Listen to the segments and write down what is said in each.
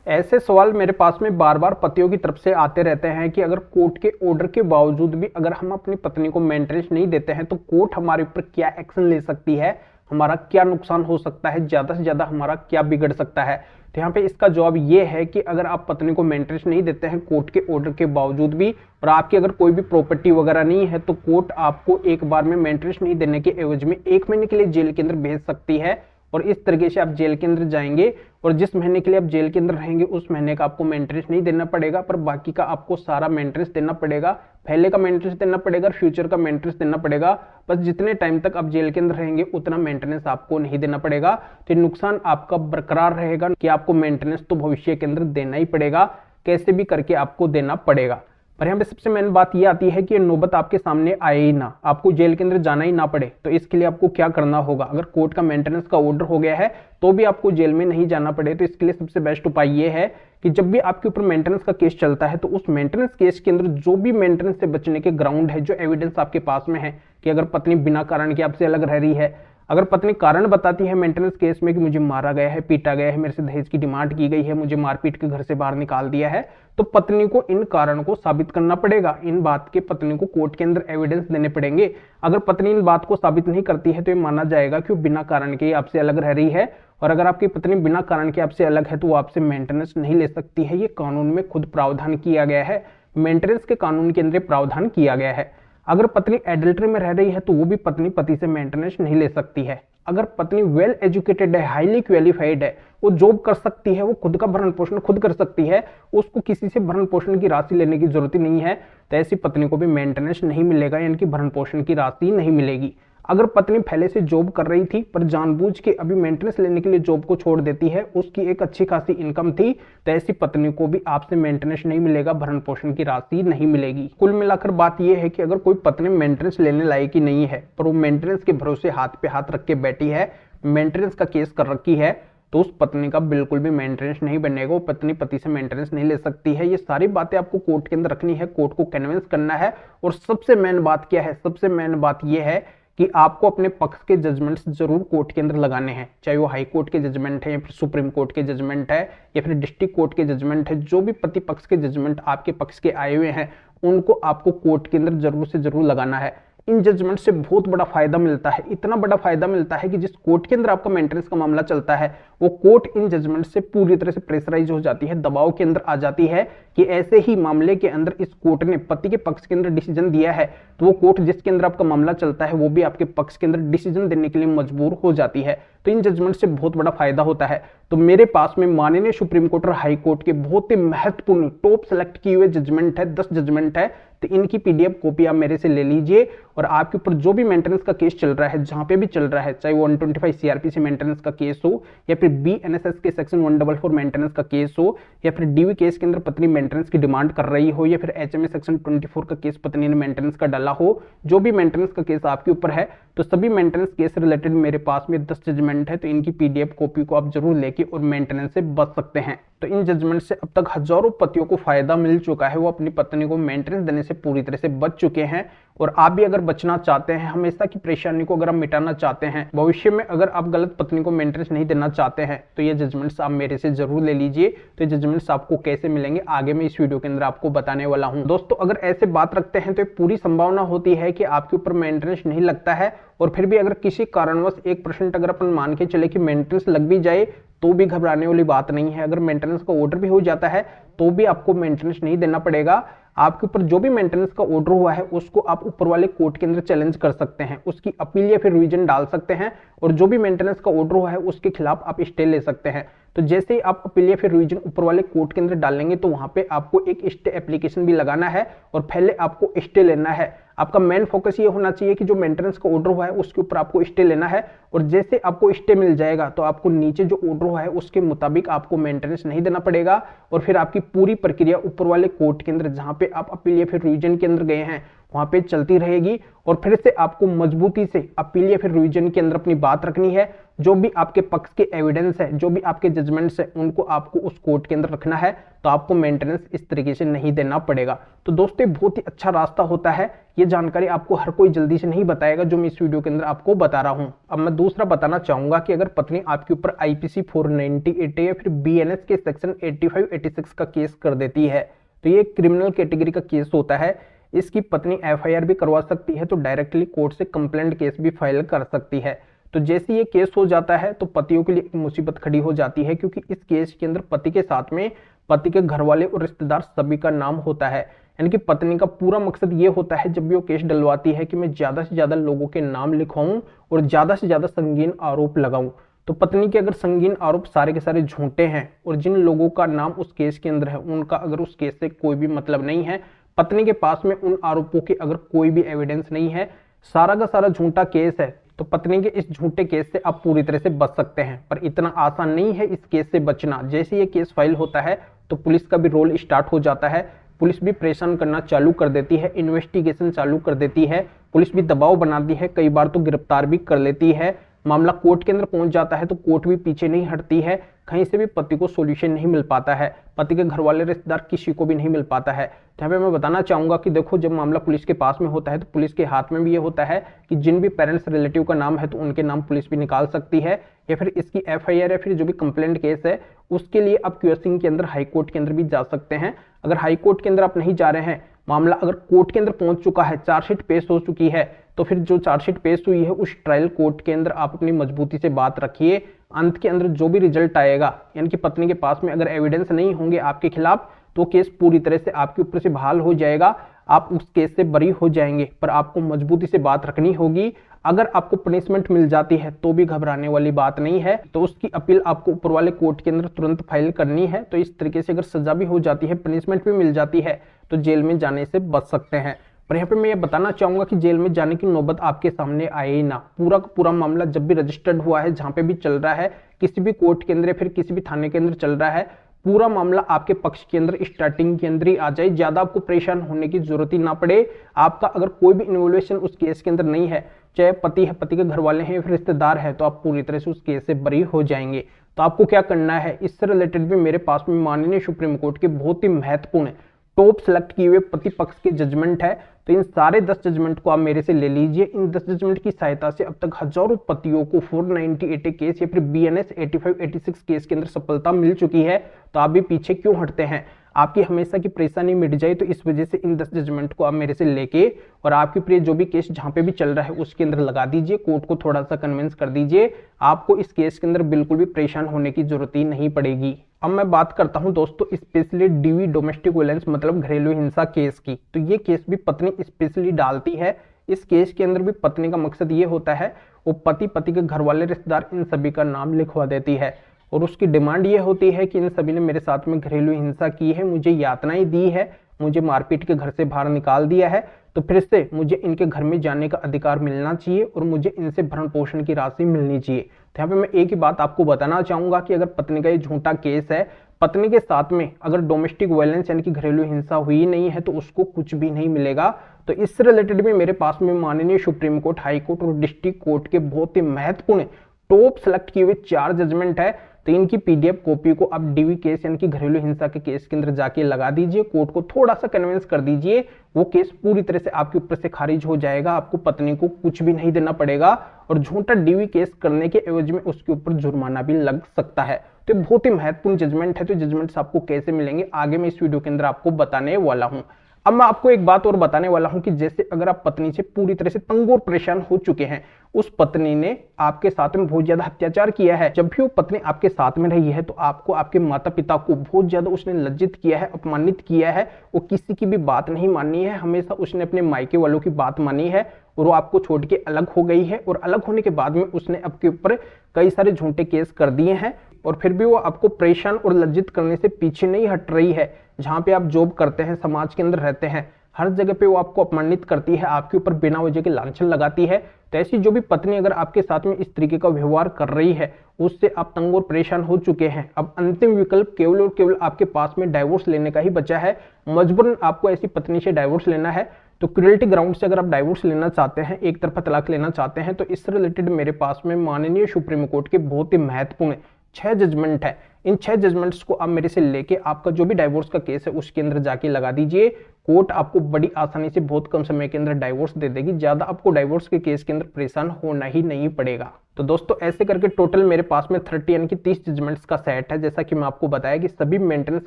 ऐसे सवाल मेरे पास में बार बार पतियों की तरफ से आते रहते हैं कि अगर कोर्ट के ऑर्डर के बावजूद भी अगर हम अपनी पत्नी को मेंटेनेंस नहीं देते हैं तो कोर्ट हमारे ऊपर क्या एक्शन ले सकती है, हमारा क्या नुकसान हो सकता है, ज्यादा से ज्यादा हमारा क्या बिगड़ सकता है। तो यहाँ पे इसका जवाब ये है कि अगर आप पत्नी को मेंटेनेंस नहीं देते हैं कोर्ट के ऑर्डर के बावजूद भी, और आपकी अगर कोई भी प्रॉपर्टी वगैरह नहीं है, तो कोर्ट आपको एक बार में मेंटेनेंस नहीं देने के एवज में 1 महीने के लिए जेल के अंदर भेज सकती है। और इस तरीके से आप जेल के अंदर जाएंगे और जिस महीने के लिए आप जेल के अंदर रहेंगे उस महीने का आपको मेंटेनेंस नहीं देना पड़ेगा, पर बाकी का आपको सारा मेंटेनेंस देना पड़ेगा। पहले का मेंटेनेंस देना पड़ेगा और फ्यूचर का मेंटेनेंस देना पड़ेगा। बस जितने टाइम तक आप जेल के अंदर रहेंगे उतना मेंटेनेंस आपको नहीं देना पड़ेगा। तो नुकसान आपका बरकरार रहेगा कि आपको मेंटेनेंस तो भविष्य के अंदर देना ही पड़ेगा, कैसे भी करके आपको देना पड़ेगा। पर यहाँ पे सबसे मेन बात ये आती है कि नौबत आपके सामने आए ही ना, आपको जेल के अंदर जाना ही ना पड़े। तो इसके लिए आपको क्या करना होगा, अगर कोर्ट का मेंटेनेंस का ऑर्डर हो गया है तो भी आपको जेल में नहीं जाना पड़े, तो इसके लिए सबसे बेस्ट उपाय ये है कि जब भी आपके ऊपर मेंटेनेंस का केस चलता है तो उस मेंटेनेंस केस के अंदर जो भी मेंटेनेंस से बचने के ग्राउंड है, जो एविडेंस आपके पास में है कि अगर पत्नी बिना कारण के आपसे अलग रह रही है, अगर पत्नी कारण बताती है मेंटेनेंस केस में कि मुझे मारा गया है, पीटा गया है, मेरे से दहेज की डिमांड की गई है, मुझे मारपीट के घर से बाहर निकाल दिया है, तो पत्नी को इन कारण को साबित करना पड़ेगा। इन बात के पत्नी को कोर्ट के अंदर एविडेंस देने पड़ेंगे। अगर पत्नी इन बात को साबित नहीं करती है तो ये माना जाएगा कि वो बिना कारण के आपसे अलग रह रही है। और अगर आपकी पत्नी बिना कारण के आपसे अलग है तो वो आपसे मेंटेनेंस नहीं ले सकती है। ये कानून में खुद प्रावधान किया गया है, मेंटेनेंस के कानून के अंदर प्रावधान किया गया है। अगर पत्नी एडल्ट्री में रह रही है तो वो भी पत्नी पति से मेंटेनेंस नहीं ले सकती है। अगर पत्नी वेल एजुकेटेड है, हाईली क्वालिफाइड है, वो जॉब कर सकती है, वो खुद का भरण पोषण खुद कर सकती है, उसको किसी से भरण पोषण की राशि लेने की जरूरत ही नहीं है, तो ऐसी पत्नी को भी मेंटेनेंस नहीं मिलेगा, यानी कि भरण पोषण की राशि नहीं मिलेगी। अगर पत्नी पहले से जॉब कर रही थी पर जानबूझ के अभी मेंटेनेंस लेने के लिए जॉब को छोड़ देती है, उसकी एक अच्छी खासी इनकम थी, तो ऐसी पत्नी को भी आपसे मेंटेनेंस नहीं मिलेगा, भरण पोषण की राशि नहीं मिलेगी। कुल मिलाकर बात यह है कि अगर कोई पत्नी मेंटेनेंस लेने लायक ही नहीं है पर वो मेंटेनेंस के भरोसे हाथ पे हाथ रख के बैठी है, मेंटेनेंस का केस कर रखी है, तो उस पत्नी का बिल्कुल भी मेंटेनेंस नहीं बनेगा, वो पत्नी पति से मेंटेनेंस नहीं ले सकती है। ये सारी बातें आपको कोर्ट के अंदर रखनी है, कोर्ट को कन्विंस करना है। और सबसे मेन बात क्या है, सबसे मेन बात यह है कि आपको अपने पक्ष के जजमेंट्स जरूर कोर्ट के अंदर लगाने हैं, चाहे वो हाई कोर्ट के जजमेंट है या फिर सुप्रीम कोर्ट के जजमेंट है या फिर डिस्ट्रिक्ट कोर्ट के जजमेंट है। जो भी पति पक्ष के जजमेंट आपके पक्ष के आए हुए हैं उनको आपको कोर्ट के अंदर जरूर से जरूर लगाना है। इन जजमेंट से बहुत बड़ा फायदा मिलता है, इतना बड़ा फायदा मिलता है कि जिस कोर्ट के अंदर आपका मेंटेनेंस का मामला चलता है वो कोर्ट इन जजमेंट से पूरी तरह से प्रेशराइज हो जाती है, दबाव के अंदर आ जाती है कि ऐसे ही मामले के अंदर इस कोर्ट ने पति के पक्ष के अंदर डिसीजन दिया है तो वो कोर्ट जिसके अंदर आपका मामला चलता है वो भी आपके पक्ष के अंदर डिसीजन देने के लिए मजबूर हो जाती है। तो इन जजमेंट से बहुत बड़ा फायदा होता है। तो मेरे पास में माननीय सुप्रीम कोर्ट और हाई कोर्ट के बहुत ही महत्वपूर्ण टॉप सेलेक्ट किए हुए जजमेंट है, 10 जजमेंट है, तो इनकी पीडीएफ कॉपी आप मेरे से ले लीजिए और आपके ऊपर जो भी मेंटेनेंस का केस चल रहा है, जहां पे भी चल रहा है, चाहे वो 125 सीआरपीसी मेंटेनेंस का केस हो या फिर बीएनएसएस के सेक्शन 144 मेंटेनेंस का केस हो या फिर डीवी केस के अंदर पत्नी मेंटेनेंस की डिमांड कर रही हो या फिर एचएमए सेक्शन 24 का केस पत्नी ने मेंटेनेंस का डाला हो, जो भी मेंटेनेंस का केस आपके ऊपर है, तो सभी मेंटेनेंस केस रिलेटेड मेरे पास में 10 जजमेंट है। तो इनकी पीडीएफ कॉपी को आप जरूर लेके और मेंटेनेंस से बच सकते हैं। तो इन जजमेंट से अब तक हजारों पतियों को फायदा मिल चुका है, वो अपनी पत्नी को मेंटेनेंस देने से पूरी तरह से बच चुके हैं। और आप भी अगर बचना चाहते हैं, हमेशा की परेशानी को अगर आप मिटाना चाहते हैं, भविष्य में अगर आप गलत पत्नी को मेंटेनेंस नहीं देना चाहते हैं, तो ये जजमेंट्स आप मेरे से जरूर ले लीजिए। तो ये जजमेंट्स आपको कैसे मिलेंगे आगे मैं इस वीडियो के अंदर आपको बताने वाला हूं। दोस्तों अगर ऐसे बात रखते हैं तो पूरी संभावना होती है कि आपके ऊपर मेंटेनेंस नहीं लगता है, और फिर भी अगर किसी कारणवश 1% अगर अपन मान के चले कि मेंटेनेंस लग भी जाए तो भी घबराने वाली बात नहीं है। अगर मेंटेनेंस का ऑर्डर भी हो जाता है तो भी आपको मेंटेनेंस नहीं देना पड़ेगा। आपके ऊपर जो भी मेंटेनेंस का ऑर्डर हुआ है उसको आप ऊपर वाले कोर्ट के अंदर चैलेंज कर सकते हैं, उसकी अपील या फिर रिवीजन डाल सकते हैं, और जो भी मेंटेनेंस का ऑर्डर हुआ है उसके खिलाफ आप स्टे ले सकते हैं। तो जैसे ही आप अपील या फिर रिवीजन ऊपर वाले कोर्ट के अंदर डालेंगे तो वहां पे आपको एक स्टे एप्लीकेशन भी लगाना है और पहले आपको स्टे लेना है। आपका मेन फोकस ये होना चाहिए कि जो मेंटेनेंस का ऑर्डर हुआ है उसके ऊपर आपको स्टे लेना है, और जैसे आपको स्टे मिल जाएगा तो आपको नीचे जो ऑर्डर हुआ है उसके मुताबिक आपको मेंटेनेंस नहीं देना पड़ेगा, और फिर आपकी पूरी प्रक्रिया ऊपर वाले कोर्ट के अंदर जहां पे आप अपील या फिर रिवीजन के अंदर गए हैं वहां पे चलती रहेगी और फिर से आपको मजबूती से अपील या फिर रिवीजन के अंदर अपनी बात रखनी है। जो भी आपके पक्ष के एविडेंस है, जो भी आपके जजमेंट्स है, उनको आपको उस कोर्ट के अंदर रखना है, तो आपको मेंटेनेंस इस तरीके से नहीं देना पड़ेगा। तो दोस्तों बहुत ही अच्छा रास्ता होता है, ये जानकारी आपको हर कोई जल्दी से नहीं बताएगा जो मैं इस वीडियो के अंदर आपको बता रहा हूं। अब मैं दूसरा बताना चाहूंगा कि अगर पत्नी आपके ऊपर IPC 498 या फिर BNS के सेक्शन 85-86 का केस कर देती है, तो ये क्रिमिनल कैटेगरी का केस होता है। इसकी पत्नी FIR भी करवा सकती है, तो डायरेक्टली कोर्ट से कंप्लेंट केस भी फाइल कर सकती है। तो जैसे ये केस हो जाता है तो पतियों के लिए एक मुसीबत खड़ी हो जाती है, क्योंकि इस केस के अंदर पति के साथ में पति के घर वाले और रिश्तेदार सभी का नाम होता है। यानी कि पत्नी का पूरा मकसद ये होता है जब भी वो केस डलवाती है कि मैं ज्यादा से ज्यादा लोगों के नाम लिखवाऊं और ज्यादा से ज्यादा संगीन आरोप लगाऊं। तो पत्नी के अगर संगीन आरोप सारे के सारे झूठे हैं और जिन लोगों का नाम उस केस के अंदर है उनका अगर उस केस से कोई भी मतलब नहीं है, पत्नी के पास में उन आरोपों के अगर कोई भी एविडेंस नहीं है, सारा का सारा झूठा केस है, तो पत्नी के इस झूठे केस से आप पूरी तरह से बच सकते हैं। पर इतना आसान नहीं है इस केस से बचना। जैसे ये केस फाइल होता है तो पुलिस का भी रोल स्टार्ट हो जाता है, पुलिस भी परेशान करना चालू कर देती है, इन्वेस्टिगेशन चालू कर देती है, पुलिस भी दबाव बनाती है, कई बार तो गिरफ्तार भी कर लेती है। मामला कोर्ट के अंदर पहुंच जाता है तो कोर्ट भी पीछे नहीं हटती है, कहीं से भी पति को सॉल्यूशन नहीं मिल पाता है, पति के घर वाले रिश्तेदार किसी को भी नहीं मिल पाता है। तो यहाँ पे मैं बताना चाहूंगा कि देखो जब मामला पुलिस के पास में होता है तो पुलिस के हाथ में भी ये होता है कि जिन भी पेरेंट्स रिलेटिव का नाम है तो उनके नाम पुलिस भी निकाल सकती है, या फिर इसकी FIR या फिर जो भी कंप्लेंट केस है उसके लिए आप क्यूएसिंग के अंदर हाई कोर्ट के अंदर भी जा सकते हैं। अगर हाई कोर्ट के अंदर आप नहीं जा रहे हैं, मामला अगर कोर्ट के अंदर पहुंच चुका है, चार्जशीट पेश हो चुकी है, तो फिर जो चार्जशीट पेश हुई है उस ट्रायल कोर्ट के अंदर आप अपनी मजबूती से बात रखिए। अंत के अंदर जो भी रिजल्ट आएगा, यानी कि पत्नी के पास में अगर एविडेंस नहीं होंगे आपके खिलाफ, तो केस पूरी तरह से आपके ऊपर से बहाल हो जाएगा, आप उस केस से बरी हो जाएंगे। पर आपको मजबूती से बात रखनी होगी। अगर आपको पनिशमेंट मिल जाती है तो भी घबराने वाली बात नहीं है, तो उसकी अपील आपको ऊपर वाले कोर्ट के अंदर तुरंत फाइल करनी है। तो इस तरीके से अगर सजा भी हो जाती है, पनिशमेंट भी मिल जाती है, तो जेल में जाने से बच सकते हैं। पर यहाँ पे मैं ये बताना चाहूंगा कि जेल में जाने की नौबत आपके सामने आए ही ना। पूरा का पूरा मामला जब भी रजिस्टर्ड हुआ है, जहां पे भी चल रहा है, किसी भी कोर्ट के अंदर या फिर किसी भी थाने के अंदर चल रहा है, पूरा मामला आपके पक्ष के अंदर स्टार्टिंग के अंदर ही आ जाए, ज्यादा आपको परेशान होने की जरूरत ही ना पड़े। आपका अगर कोई भी इन्वॉल्वेशन उस केस के अंदर नहीं है, चाहे पति है, पति के घर वाले हैं, फिर रिश्तेदार है, तो आप पूरी तरह से उस केस से बरी हो जाएंगे। तो आपको क्या करना है, इससे रिलेटेड भी मेरे पास में माननीय सुप्रीम कोर्ट के बहुत ही महत्वपूर्ण टॉप सेलेक्ट किए हुए पति पक्ष के जजमेंट है। तो इन सारे 10 जजमेंट को आप मेरे से ले लीजिए। इन 10 जजमेंट की सहायता से अब तक हजारों पतियों को 498 केस या फिर BNS 85-86 केस के अंदर सफलता मिल चुकी है। तो आप भी पीछे क्यों हटते हैं, आपकी हमेशा की परेशानी मिट जाए, तो इस वजह से इन 10 जजमेंट को आप मेरे से लेके और आपके प्रिय जो भी केस जहां पे भी चल रहा है उसके अंदर लगा दीजिए, कोर्ट को थोड़ा सा कन्विंस कर दीजिए। आपको इस केस के अंदर बिल्कुल भी परेशान होने की जरूरत ही नहीं पड़ेगी। अब मैं बात करता हूं दोस्तों स्पेशली DV डोमेस्टिक वायलेंस मतलब घरेलू हिंसा केस की। तो ये केस भी पत्नी स्पेशली डालती है। इस केस के अंदर भी पत्नी का मकसद ये होता है वो पति, पति के घर वाले, रिश्तेदार, इन सभी का नाम लिखवा देती है और उसकी डिमांड ये होती है कि इन सभी ने मेरे साथ में घरेलू हिंसा की है, मुझे यातनाएं दी है, मुझे मारपीट के घर से बाहर निकाल दिया है, तो फिर से मुझे इनके घर में जाने का अधिकार मिलना चाहिए और मुझे इनसे भरण पोषण की राशि मिलनी चाहिए। तो यहाँ पे मैं एक ही बात आपको बताना चाहूंगा कि अगर पत्नी का ये झूठा केस है, पत्नी के साथ में अगर डोमेस्टिक वायलेंस यानी कि घरेलू हिंसा हुई नहीं है, तो उसको कुछ भी नहीं मिलेगा। तो इससे रिलेटेड भी मेरे पास में माननीय सुप्रीम कोर्ट, हाई कोर्ट और डिस्ट्रिक्ट कोर्ट के बहुत ही महत्वपूर्ण टॉप सेलेक्ट किए हुए 4 जजमेंट है। तो इनकी PDF कॉपी को आप DV केस यानी कि घरेलू हिंसा के केस के अंदर जाके लगा दीजिए, कोर्ट को थोड़ा सा कन्विंस कर दीजिए, वो केस पूरी तरह से आपके ऊपर से खारिज हो जाएगा। आपको पत्नी को कुछ भी नहीं देना पड़ेगा और झूठा DV केस करने के एवज में उसके ऊपर जुर्माना भी लग सकता है। तो बहुत ही महत्वपूर्ण जजमेंट है। तो जजमेंट्स आपको कैसे मिलेंगे आगे मैं इस वीडियो के अंदर आपको बताने वाला हूं। अब मैं आपको एक बात और बताने वाला हूं कि जैसे अगर आप पत्नी से पूरी तरह से तंग और परेशान हो चुके हैं, उस पत्नी ने आपके साथ में बहुत ज्यादा अत्याचार किया है, जब भी वो पत्नी आपके साथ में रही है तो आपको, आपके माता पिता को बहुत ज्यादा उसने लज्जित किया है, अपमानित किया है, वो किसी की भी बात नहीं मानी है, हमेशा उसने अपने मायके वालों की बात मानी है और वो आपको छोड़ के अलग हो गई है। और अलग होने के बाद में उसने आपके ऊपर कई सारे झूठे केस कर दिए हैं और फिर भी वो आपको परेशान और लज्जित करने से पीछे नहीं हट रही है। जहां पे आप जॉब करते हैं, समाज के अंदर रहते हैं, हर जगह पे वो आपको अपमानित करती है, आपके ऊपर बिना वजह के लांछन लगाती है। तो ऐसी जो भी पत्नी अगर आपके साथ में इस तरीके का व्यवहार कर रही है, उससे आप तंग और परेशान हो चुके हैं, अब अंतिम विकल्प केवल और केवल आपके पास में डाइवोर्स लेने का ही बचा है। मजबूरन आपको ऐसी पत्नी से डाइवोर्स लेना है। तो क्रुएल्टी ग्राउंड से अगर आप डाइवोर्स लेना चाहते हैं, एक तरफा तलाक लेना चाहते हैं, तो इससे रिलेटेड मेरे पास में माननीय सुप्रीम कोर्ट के बहुत ही महत्वपूर्ण 6 जजमेंट है। इन 6 जजमेंट्स को आप मेरे से लेके आपका जो भी डाइवोर्स का केस है उसके अंदर जाके लगा दीजिए। कोर्ट आपको बड़ी आसानी से बहुत कम समय के अंदर डाइवोर्स दे देगी। ज्यादा आपको डाइवोर्स के केस के अंदर परेशान होना ही नहीं पड़ेगा। तो दोस्तों ऐसे करके टोटल मेरे पास में 30 यानी कि 30 जजमेंट्स का सेट है। जैसा कि मैं आपको बताया कि सभी मेंटेनेंस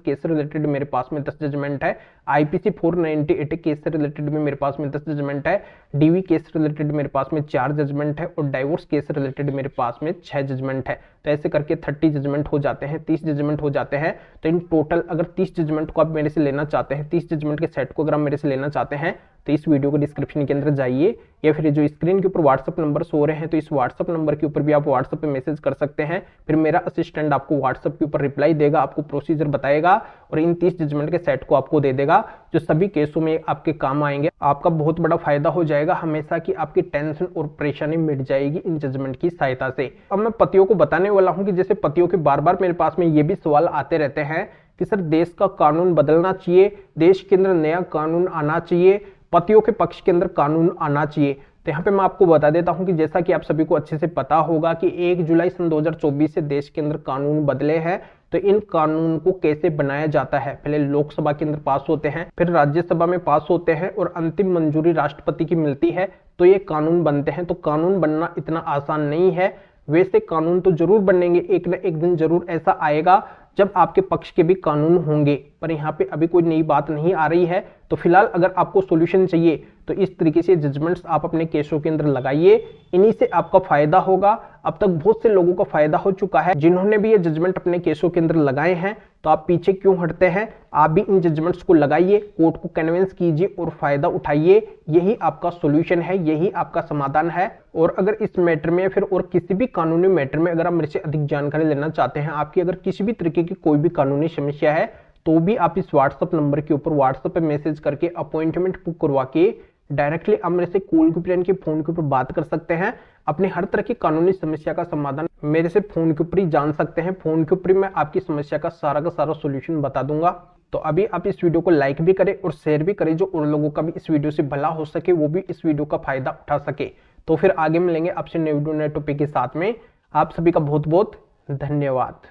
केस से रिलेटेड मेरे पास में 10 जजमेंट है। आईपीसी 498 केस से रिलेटेड में मेरे पास में 10 जजमेंट है। डीवी केस से रिलेटेड मेरे पास में 4 जजमेंट है और डाइवोर्स केस से रिलेटेड मेरे पास में 6 जजमेंट है। तो ऐसे करके 30 जजमेंट हो जाते हैं, 30 जजमेंट हो जाते हैं। तो इन टोटल अगर 30 जजमेंट को आप मेरे से लेना चाहते हैं, 30 जजमेंट के सेट को अगर आप मेरे से लेना चाहते हैं, तो इस वीडियो के डिस्क्रिप्शन के अंदर जाइए या फिर जो स्क्रीन के ऊपर व्हाट्सएप नंबर सो रहे हैं, तो इस व्हाट्सएप नंबर के ऊपर भी आप व्हाट्सएप पे मैसेज कर सकते हैं। फिर मेरा असिस्टेंट आपको व्हाट्सएप के ऊपर रिप्लाई देगा, आपको प्रोसीजर बताएगा और इन 30 जजमेंट के सेट को आपको दे देगा, जो सभी केसों में आपके काम आएंगे। आपका बहुत बड़ा फायदा हो जाएगा, हमेशा की आपकी टेंशन और परेशानी मिट जाएगी इन जजमेंट की सहायता से। अब मैं पतियों को बताने वाला हूं कि जैसे पतियों के बार बार मेरे पास में ये भी सवाल आते रहते हैं कि सर देश का कानून बदलना चाहिए, देश के अंदर नया कानून आना चाहिए, पतियों के पक्ष के अंदर कानून आना चाहिए। तो यहाँ पे मैं आपको बता देता हूं कि जैसा कि आप सभी को अच्छे से पता होगा कि 1 जुलाई सन 2024 से देश के अंदर कानून बदले हैं। तो इन कानून को कैसे बनाया जाता है, पहले लोकसभा के अंदर पास होते हैं, फिर राज्यसभा में पास होते हैं और अंतिम मंजूरी राष्ट्रपति की मिलती है, तो ये कानून बनते हैं। तो कानून बनना इतना आसान नहीं है। वैसे कानून तो जरूर बनेंगे, एक न एक दिन जरूर ऐसा आएगा जब आपके पक्ष के भी कानून होंगे, पर यहाँ पे अभी कोई नई बात नहीं आ रही है। तो फिलहाल अगर आपको सॉल्यूशन चाहिए तो इस तरीके से जजमेंट्स आप अपने केसों के अंदर लगाइए, इन्हीं से आपका फायदा होगा। अब तक बहुत से लोगों का फायदा हो चुका है जिन्होंने भी ये जजमेंट अपने केसों के अंदर लगाए हैं। तो आप पीछे क्यों हटते हैं, आप भी इन जजमेंट्स को लगाइए, कोर्ट को कन्विंस कीजिए और फायदा उठाइए। यही आपका सॉल्यूशन है, यही आपका समाधान है। और अगर इस मैटर में या फिर और किसी भी कानूनी मैटर में अगर आप मेरे से अधिक जानकारी लेना चाहते हैं, आपकी अगर किसी भी तरीके की कोई भी कानूनी समस्या है, तो भी आप इस व्हाट्सएप नंबर के ऊपर व्हाट्सएप पे मैसेज करके अपॉइंटमेंट बुक करवा के डायरेक्टली आप मेरे से कॉल के ऊपर के फोन के ऊपर बात कर सकते हैं। अपने हर तरह की कानूनी समस्या का समाधान मेरे से फोन के ऊपर ही जान सकते हैं। फोन के ऊपर मैं आपकी समस्या का सारा सॉल्यूशन बता दूंगा। तो अभी आप इस वीडियो को लाइक भी करें और शेयर भी करें, जो और लोगों का भी इस वीडियो से भला हो सके, वो भी इस वीडियो का फायदा उठा सके। तो फिर आगे मिलेंगे आपसे नए वीडियो नए टॉपिक के साथ में। आप सभी का बहुत बहुत धन्यवाद।